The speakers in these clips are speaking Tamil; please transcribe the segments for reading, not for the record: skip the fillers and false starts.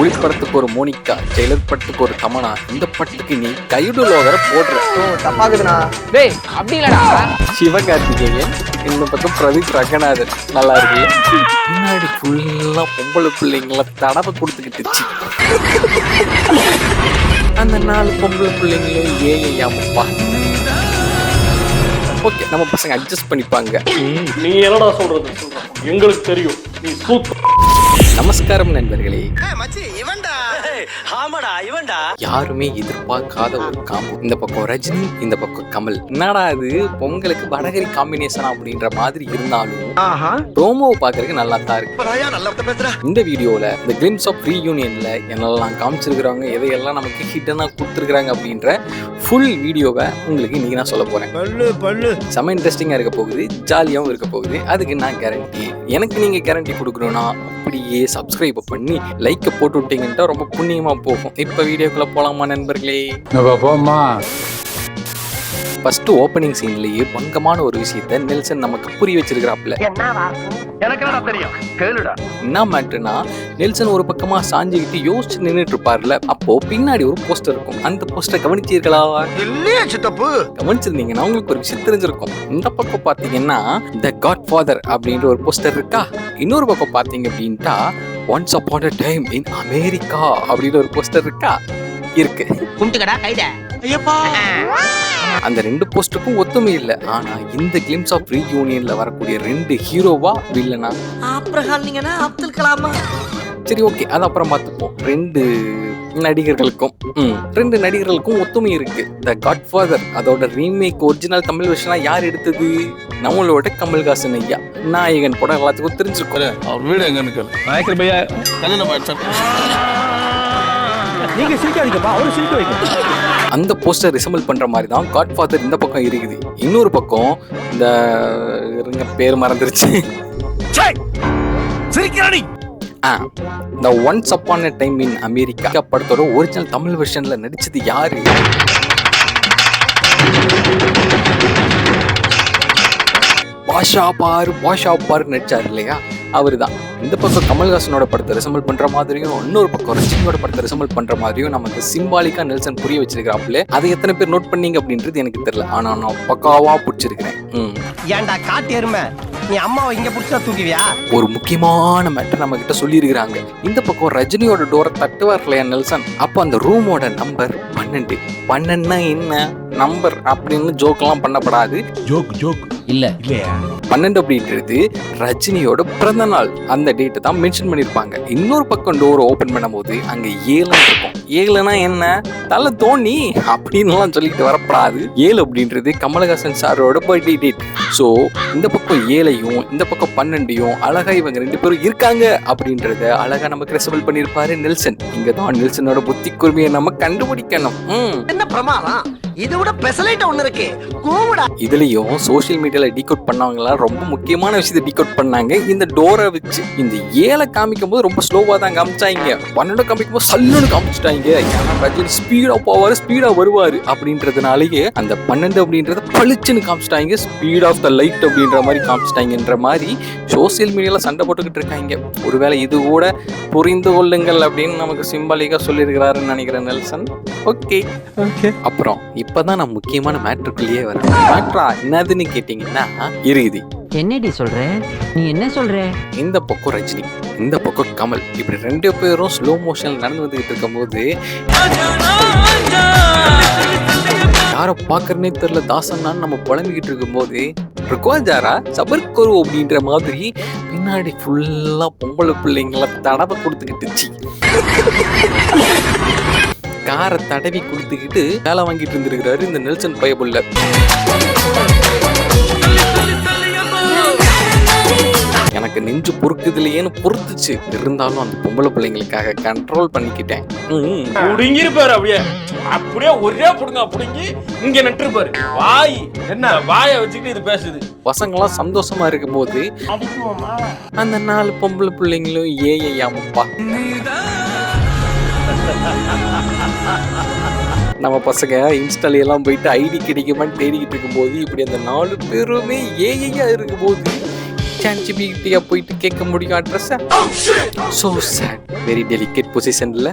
ஒளிப்படத்துக்கு ஒரு மோனிகா, ஜெயலலிதா படத்துக்கு ஒரு தமனா, இந்த படத்துக்கு நீ கைடு லோகரை போடுற. தப்பாக்குதுண்ணா. டேய் அப்படி இல்லடா. சிவகார்த்திகேயன், இந்த பக்கம் பிரதீப் ரங்கநாதன். நல்லா இருக்கு. பின்னாடி ஃபுல்லா பொம்பளை பிள்ளைங்கள தடவை கொடுத்துக்கிட்டுச்சு. அந்த 4 பொம்பளை பிள்ளைங்களும் ஏயாமப்பா. ஓகே, நம்ம பசங்க அட்ஜஸ்ட் பண்ணிப்பாங்க. நீ என்னடா சொல்றது? எங்களுக்கு தெரியும் நீ சூப்பர். நமஸ்காரம் நண்பர்களே. ஆமாடா இவன்டா. யாருமே எதிர்பார்க்காத ஒரு காம்போ. இந்த பக்கம் ரஜினி, இந்த பக்கம் கமல். என்னடா அது பொங்கலுக்கு வடகரி காம்பினேஷன் அப்படின்ற மாதிரி இருந்தாலும் ப்ரோமோவை பாக்குறதுக்கு நல்லா தான் இருக்கு. இந்த வீடியோல இந்த கிளிம்ஸ் ஆஃப் ரீயூனியன்ல என்னெல்லாம் காமிச்சிருக்கிறாங்க, எதையெல்லாம் நமக்கு ஹிட்டனா கொடுத்துருக்காங்க அப்படின்ற ஃபுல் வீடியோவை உங்களுக்கு இன்னைக்கு நான் சொல்ல போறேன். செம இன்ட்ரெஸ்டிங்கா இருக்க போகுது, ஜாலியாகவும் இருக்க போகுது. அதுக்கு நான் கேரண்டி. எனக்கு நீங்க கேரண்டி கொடுக்கணும்னா அப்படியே சப்ஸ்கிரைப் பண்ணி லைக்கை போட்டு விட்டீங்கன்னா ரொம்ப புண்ணியமா போகும். இப்ப வீடியோக்குள்ள போலாமா நண்பர்களே? ஃபர்ஸ்ட் ஓப்பனிங் சீன்லயே பங்கமான ஒரு விஷயத்த நெல்சன் நமக்கு புரிய வச்சிருக்கிறாப்ல. என்ன மேட்டர்னா, நெல்சன் ஒரு பக்கமா சாஞ்சிக்கிட்டு யோசிச்சு நின்றுட்டு இருப்பார்ல, அப்போ பின்னாடி ஒரு போஸ்டர் இருக்கும். அந்த போஸ்டர் கவனிச்சீர்களா? கவனிச்சிருந்தீங்கன்னா உங்களுக்கு ஒரு விஷயம் தெரிஞ்சிருக்கும். இந்த பக்கம் பாத்தீங்கன்னா த காட் ஃபாதர் அப்படின்ற ஒரு போஸ்டர் இருக்கா. இன்னொரு பக்கம் பாத்தீங்க அப்படின்ட்டா once upon a time in America அப்படின்ற ஒரு போஸ்டர் இருக்கா. இருக்கு. அந்த 2 போஸ்டருக்கும் ஒத்துமை இல்லை. ஆனா இந்த கிளிம்ஸ் ஆஃப் ரீயூனியன்ல வரக்கூடிய 2 ஹீரோவா வில்லனா? அப்துல் கலாமா? சரி, ஓகே, அது அப்புறம் பார்த்துப்போம். 2 நடிகர்களுக்கும் ஒத்துமை இருக்கு. த காட் ஃபாதர் அதோட ரீமேக் ஒரிஜினல் தமிழ் வெர்ஷனா யார் எடுத்தது? நம்மளோட கமல்ஹாசன் ஐயா. நாயகன் படம் எல்லாத்துக்கும் தெரிஞ்சிருக்கும். அவர் வீடு எங்கன்னு கேளு. நாயக்கர் பையா கல்யாணம் நீங்க சிரிக்காதீங்கப்பா, அவரு சிரிக்க வைக்க. அந்த போஸ்டர் ரிசம்பிள் பண்ற மாதிரி தான் காட் ஃபாதர் இந்த பக்கம் இருக்குது. இன்னொரு பக்கம் இந்த பேர் மறந்துருச்சு. இந்த once upon a time in America படத்தோட ஒரிஜினல் தமிழ் வெர்ஷன்ல நடிச்சது யாரு? பாஷா பாரு நடிச்சாரு இல்லையா, அவருதான். இந்த பக்கம் கமல்ஹாசனோட படத்தை ரிசம்பிள் பண்ற மாதிரியும், இன்னொரு பக்கம் ரஜினியோட படத்தை ரிசம்பிள் பண்ற மாதிரியும் நமக்கு சிம்பாலிக்கா நெல்சன் புரிய வச்சிருக்காப்புல. அதை எத்தனை பேர் நோட் பண்ணீங்க அப்படின்றது எனக்கு தெரியல. ஆனா நான் பக்காவா பிடிச்சிருக்கிறேன். ஏன்டா காட்டு எருமை, நீ அம்மாவை இங்க புடிச்சா தூக்குவியா? ஒரு முக்கியமான மேட்டர் நம்ம கிட்ட சொல்லியிருக்கிறாங்க. இந்த பக்கம் ரஜினியோட டோரை தட்டுவார் இல்லையா நெல்சன், அப்போ அந்த ரூமோட நம்பர் 12. 12னா என்ன நம்பர் அப்படின்னு ஜோக்கெல்லாம் பண்ணப்படாது. ஜோக் இல்ல 12 அப்படின்றது ரஜினியோட பிறந்த நாள். அந்த டேட்டை தான் மென்ஷன் பண்ணியிருப்பாங்க. இன்னொரு பக்கம் டோர் ஓபன் பண்ணும் போது அங்க 7 இருக்கும். 7னா என்ன, தலை தோனி அப்படின்லாம் சொல்லிட்டு வரப்படாது. 7 அப்படின்றது கமல்ஹாசன் சாரோட பர்த்டே டேட். ஸோ இந்த பக்கம் 7ஐயும் இந்த பக்கம் 12ஐயும் அழகா இவங்க 2 பேரும் இருக்காங்க அப்படின்றத அழகா நமக்கு ரெசபிள் பண்ணியிருப்பாரு நெல்சன். இங்கதான் நெல்சனோட புத்தி கூர்மையை நம்ம கண்டுபிடிக்கணும். என்ன பிரமாதம், இதை விட பெசலைட் ஒண்ணு இருக்கு. இதுலயும் சோசியல் மீடியால டீகோட் பண்ணவங்களா ரொம்ப முக்கியமான விஷயத்தை டீகோட் பண்ணாங்க. இந்த டோரை வச்சு இந்த 7 காமிக்கும் போது ரொம்ப ஸ்லோவா தான் காமிச்சாங்க. 12 காமிக்கும் போது சல்லுன்னு காமிச்சிட்டாங்க. ஏன்னா ரஜினி ஸ்பீடா போவாரு, ஸ்பீடா வருவாரு அப்படின்றதுனாலயே அந்த 12 அப்படின்றத பளிச்சுன்னு காமிச்சிட்டாங்க. ஸ்பீட் ஆஃப் த லைட் அப்படின்ற மாதிரி காமிச்சிட்டாங்கன்ற மாதிரி சோசியல் மீடியால சண்டை போட்டுக்கிட்டு இருக்காங்க. ஒருவேளை இது கூட புரிந்து கொள்ளுங்கள் அப்படின்னு நமக்கு சிம்பாலிக்கா சொல்லியிருக்கிறாருன்னு நினைக்கிறேன் நெல்சன். ஓகே, அப்புறம் இப்பதான் நான் முக்கியமான மேட்ருக்குள்ளேயே வரேன். மேட்ரா என்னதுன்னு கேட்டீங்கன்னா இருக்குது. என்னடி சொல்ற நீ? என்ன சொல்ற? இந்த பக்கம் ரஜினி, இந்த பக்கம் கமல், இப்படி 2 பேரும் ஸ்லோ மோஷன்ல நடந்து வந்துகிட்டு இருக்கும் போது யாரை பாக்குறனே தெரியல தாசன்னான்னு நம்ம புலம்பிக்கிட்டு இருக்கும் போது ருக்வாஜாரா சபர்கரு அப்படின்ற மாதிரி பின்னாடி ஃபுல்லா பொம்பளை பிள்ளைங்கள தடவை கொடுத்துக்கிட்டுச்சு. காரை தடவி கொடுத்துக்கிட்டு வேலை வாங்கிட்டு இருந்திருக்கிறாரு இந்த நெல்சன் பயபுள்ள. எனக்கு நெஞ்சு பொறுக்குதுலையேன்னு பொறுத்துச்சு. இருந்தாலும் அந்த பொம்பளை பிள்ளைங்களுக்காக கண்ட்ரோல் பண்ணிக்கிட்டேன். புடுங்கிருப்பாரு, அப்படியே ஒரே புடுங்க புடுங்கி இங்க நட்டுருப்பாரு. வாய் என்ன வாயை வச்சுக்கிட்டு இது பேசுது. பசங்களாம் சந்தோஷமா இருக்கும் போது அந்த 4 பொம்பளை பிள்ளைங்களும் ஏயாமப்பா. நம்ம பசங்க இன்ஸ்டால எல்லாம் போயிட்டு ஐடி கிடைக்குமான்னு தேடிக்கிட்டு இருக்கும்போது இப்படி அந்த 4 பேருமே ஏஐயா இருக்கும்போது சாட்ஜிபிடியா போயிட்டு கேட்க முடியும் address. So sad, very delicate பொசிஷன்ல.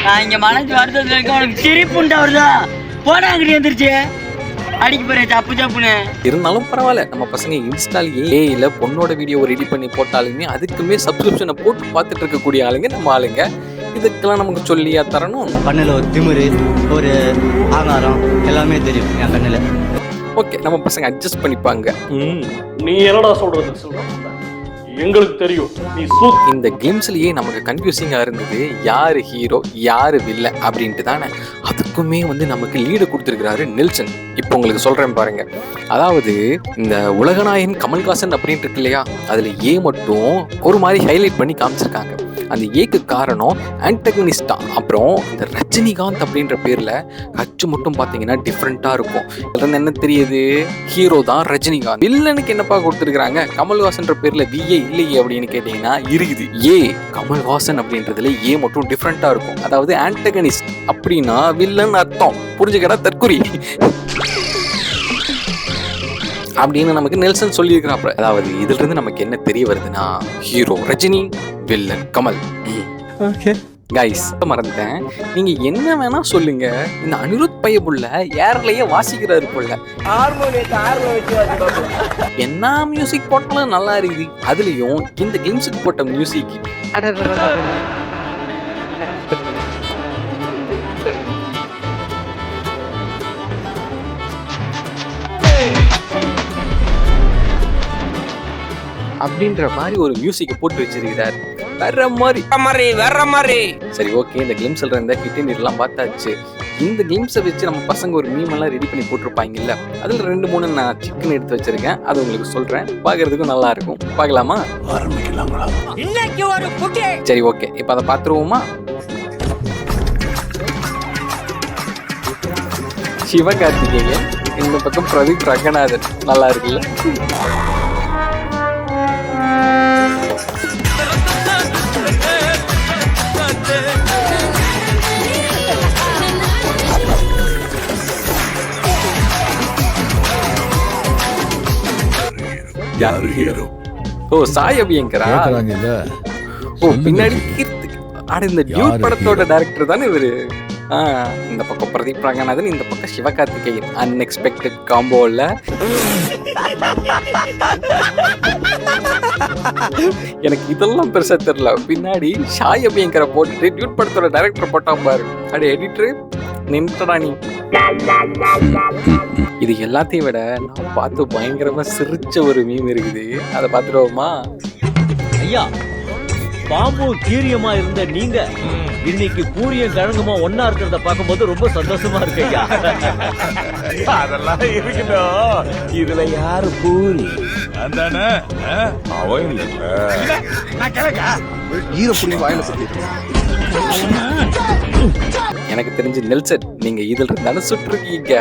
நான் இங்க மனசு வருத்தத்துல இருக்க, உனக்கு சிரிப்புண்டா வருதா? போனா அங்கிட்டு வந்துருச்சு அடிக்க போறேன் தப்பு தப்புன்னு. இருந்தாலும் பரவாயில்ல, நம்ம பசங்க இன்ஸ்டாலேயே இல்ல பொண்ணோட வீடியோ ரெடி பண்ணி போட்டாலுமே அதுக்குமே சப்ஸ்கிரிப்ஷனை போட்டு பார்த்துட்டு இருக்கக்கூடிய ஆளுங்க நம்ம ஆளுங்க. இதுக்கெல்லாம் நமக்கு சொல்லியா தரணும்? கண்ணில் ஒரு திமிரு, ஒரு ஆங்காரம் எல்லாமே தெரியும் என் கண்ணில். ஓகே, நம்ம பசங்க அட்ஜஸ்ட் பண்ணிப்பாங்க. நீ என்னடா சொல்றது சொல்ற? எங்களுக்கு தெரியும் நீ இந்த கேம்ஸ்லயே நமக்கு கன்ஃபியூசிங்கா இருந்தது யாரு ஹீரோ யாரு வில்ல அப்படின்ட்டு தானே. அதுக்குமே நமக்கு லீடு கொடுத்துருக்கிறாரு நெல்சன். இப்போ உங்களுக்கு சொல்றேன் பாருங்க. அதாவது இந்த உலகநாயகன் கமல்ஹாசன் அப்படின்ட்டு இருக்கு இல்லையா, அதுல ஏ மட்டும் ஒரு மாதிரி ஹைலைட் பண்ணி காமிச்சிருக்காங்க. அந்த ஏக்கு காரணம் ஆன்டகனிஸ்டா. அப்புறம் இந்த ரஜினிகாந்த் அப்படின்ற பேர்ல ஹச்சு மட்டும் பாத்தீங்கன்னா டிஃப்ரெண்டா இருக்கும். இதுல என்ன தெரியுது, ஹீரோ தான் ரஜினிகாந்த். வில்லனுக்கு என்னப்பா கொடுத்துருக்காங்க, கமல்ஹாசன்ற பேர்ல விஏ இல்லையே அப்படின்னு கேட்டீங்கன்னா இருக்குது. ஏ கமல்ஹாசன் அப்படின்றதுல ஏ மட்டும் டிஃப்ரெண்டா இருக்கும். அதாவது ஆன்டகனிஸ்ட் அப்படின்னா வில்லன் அர்த்தம். புரிஞ்சுக்கடா தற்குறி அப்படின்னு நமக்கு நெல்சன் சொல்லியிருக்கிறாப்ல. அதாவது இதுல இருந்து நமக்கு என்ன தெரிய வருதுன்னா, hero Rajini, villain Kamal. Guys மறந்துட்டேன், நீங்க என்ன வேணா சொல்லுங்க, இந்த அனிருத் பையபுள்ள ஏர்லயே வாசிக்கிறாரு போல. என்ன மியூசிக் போட்டாலும் நல்லா இருக்குது. அதுலயும் இந்த கிளிம்ஸுக்கு போட்ட மியூசிக் அப்படின்ற மாதிரி ஒரு மியூசிக்கை போட்டு வச்சிருக்கிறார். வேற மாதிரி. சரி ஓகே, இந்த கிளிம்ஸ்ல இருந்த கிட்டின் எல்லாம் பார்த்தாச்சு. இந்த கிளிம்ஸை வச்சு நம்ம பசங்க ஒரு மீம் எல்லாம் ரெடி பண்ணி போட்டிருப்பாங்கல்ல, அதுல 2-3 நான் சிக்கன் எடுத்து வச்சிருக்கேன். அது உங்களுக்கு சொல்றேன், பாக்குறதுக்கும் நல்லா இருக்கும். பார்க்கலாமா? சரி ஓகே, இப்ப அதை பார்த்துருவோமா? சிவகார்த்திகேயன், இந்த பக்கம் பிரதீப் ரங்கநாதன். நல்லா இருக்குல்ல? ஓ சாய் அபியங்கரா. ஓ பின்னாடி இந்த டியூட் படத்தோட டைரக்டர் தானே இவரு. இந்த பக்கம் பிரதீப் ரங்கநாதன், இந்த பக்கம் சிவகார்த்திகேயன். அன்எக்ஸ்பெக்டட் காம்போல. எனக்கு இதெல்லாம் பெருசா தெரியல. பின்னாடி சாய் அபியங்கரை போட்டுட்டு டியூட் படத்தோட டைரக்டர் போட்டா பாரு. அடி எடிட்டரு நின்றுடா நீ. இது எல்லாத்தையும் விட நான் பார்த்து பயங்கரமா சிரிச்ச ஒரு மீம் இருக்குது. அதை பார்த்துருவோமா? ஐயா, பாம்பு கீரியமா இருந்த நீங்க இன்னைக்கு பூரியும் கிழங்குமா ஒன்னா இருக்கிறத பார்க்கும்போது ரொம்ப சந்தோஷமா இருக்கு ஐயா. அதெல்லாம் இருக்கணும். இதுல யாரு பூரி? அதானே அவன் இல்ல. நான் கேளக்கா ஈரப்புள்ளி வாயில சுத்திட்டு. எனக்கு தெரிஞ்சு நெல்சன், நீங்க இதுல இருந்தாலும் சுட்டுருக்கீங்க.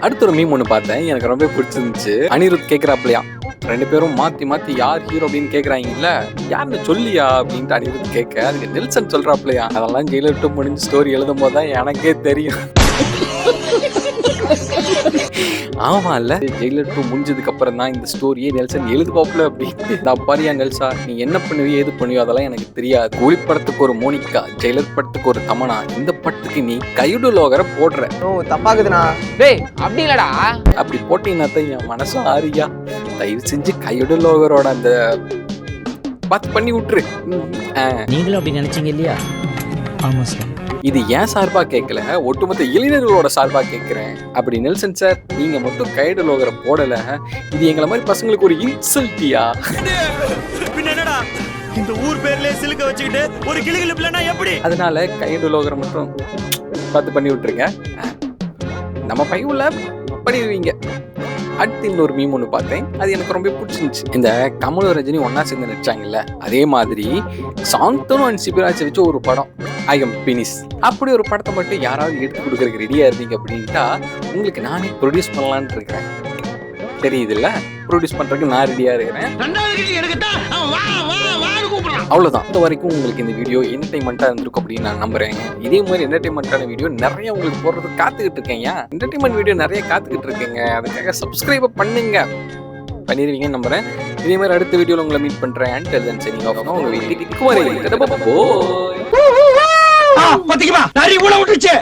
அடுத்த ஒரு மீம் ஒண்ணு பார்த்தேன், எனக்கு ரொம்ப பிடிச்சிருந்துச்சு. அனிருத் கேக்குறாப்லையா, 2 பேரும் மாத்தி மாத்தி யார் ஹீரோ அப்படின்னு கேக்குறாங்கல்ல, யாருன்னு சொல்லியா அப்படின்ட்டு அனிருத் கேட்க, அதுக்கு நெல்சன் சொல்றாப்லையா, அதெல்லாம் ஜெயிலர் 2 முடிஞ்சு ஸ்டோரி எழுதும் போதுதான் எனக்கே தெரியும். ஆமா இல்ல, ஜெயிலர் 2 முடிஞ்சதுக்கு அப்புறம் தான் இந்த ஸ்டோரியே நெல்சன் எழுதுவாப்ல. அப்படின்னு பாரியா நெல்சா, நீ என்ன பண்ணுவியோ எது பண்ணுவியோ அதெல்லாம் எனக்கு தெரியாது. கூலி படத்துக்கு ஒரு மோனிகா, ஜெயிலர் படத்துக்கு ஒரு தமனா, இந்த படத்துக்கு நீ கைடு லோகரை போடுற. தப்பாக்குதுண்ணா. டேய் அப்படி இல்லடா. அப்படி போட்டீங்கன்னா தான் என் மனசு ஆரியா. தயவு செஞ்சு கைடு லோகரோட அந்த பார்த்து பண்ணி விட்டுரு. நீங்களும் அப்படி நினைச்சீங்க இல்லையா? ஆமா சார். இது ஏன் சார்பா கேட்கல, ஒட்டுமொத்த இளைஞர்களோட சார்பா கேட்கிறேன். அப்படி நெல்சன் சார், நீங்க மட்டும் கைடு லோகரை போடல, இது எங்களை மாதிரி பசங்களுக்கு ஒரு இன்சல்ட்டியா? என்னடா இந்த ஊர் பேர்லயே சிலுக்க வச்சுக்கிட்டு ஒரு கிளிகிளி பிள்ளைனா எப்படி? அதனால கைடு லோகரை மட்டும் பார்த்து பண்ணி விட்டுருங்க. நம்ம பையுள்ள பண்ணிடுவீங்க. அடுத்து இன்னொரு மீம் ஒன்று பார்த்தேன், அது எனக்கு ரொம்ப பிடிச்சிருந்துச்சு. இந்த கமல் ரஜினி ஒன்னா சேர்ந்து நடிச்சாங்கல்ல, அதே மாதிரி சாந்தனு அண்ட் சிபிராஜ் வச்சு ஒரு படம் ஐ எம் பினிஷ். அப்படி ஒரு படத்தை மட்டும் யாராவது எடுத்து கொடுக்கறதுக்கு ரெடியா இருந்தீங்க அப்படின்ட்டா உங்களுக்கு நானே ப்ரொடியூஸ் பண்ணலான்னு இருக்கிறேன். தெரியுதுல்ல, ப்ரொடியூஸ் பண்றதுக்கு நான் ரெடியா இருக்கிறேன். அவ்வளவுதான். இது வரைக்கும் உங்களுக்கு இந்த வீடியோ என்டர்டைன்மெண்டா இருந்திருக்கும் அப்படின்னு நான் நம்புறேன். இதே மாதிரி என்டர்டைன்மெண்டான வீடியோ நிறைய உங்களுக்கு போடுறது காத்துக்கிட்டு இருக்கேன். என்டர்டைன்மெண்ட் வீடியோ நிறைய காத்துக்கிட்டு இருக்கேங்க. அதுக்காக சப்ஸ்கிரைப் பண்ணுங்க. பண்ணிடுவீங்கன்னு நம்புறேன். இதே மாதிரி அடுத்த வீடியோவில் உங்களை மீட் பண்ணுறேன். And then signing off. உங்கள் வீட்டுக்கு வரை. பாத்தீங்களா நரி உள்ள விட்டுச்சு.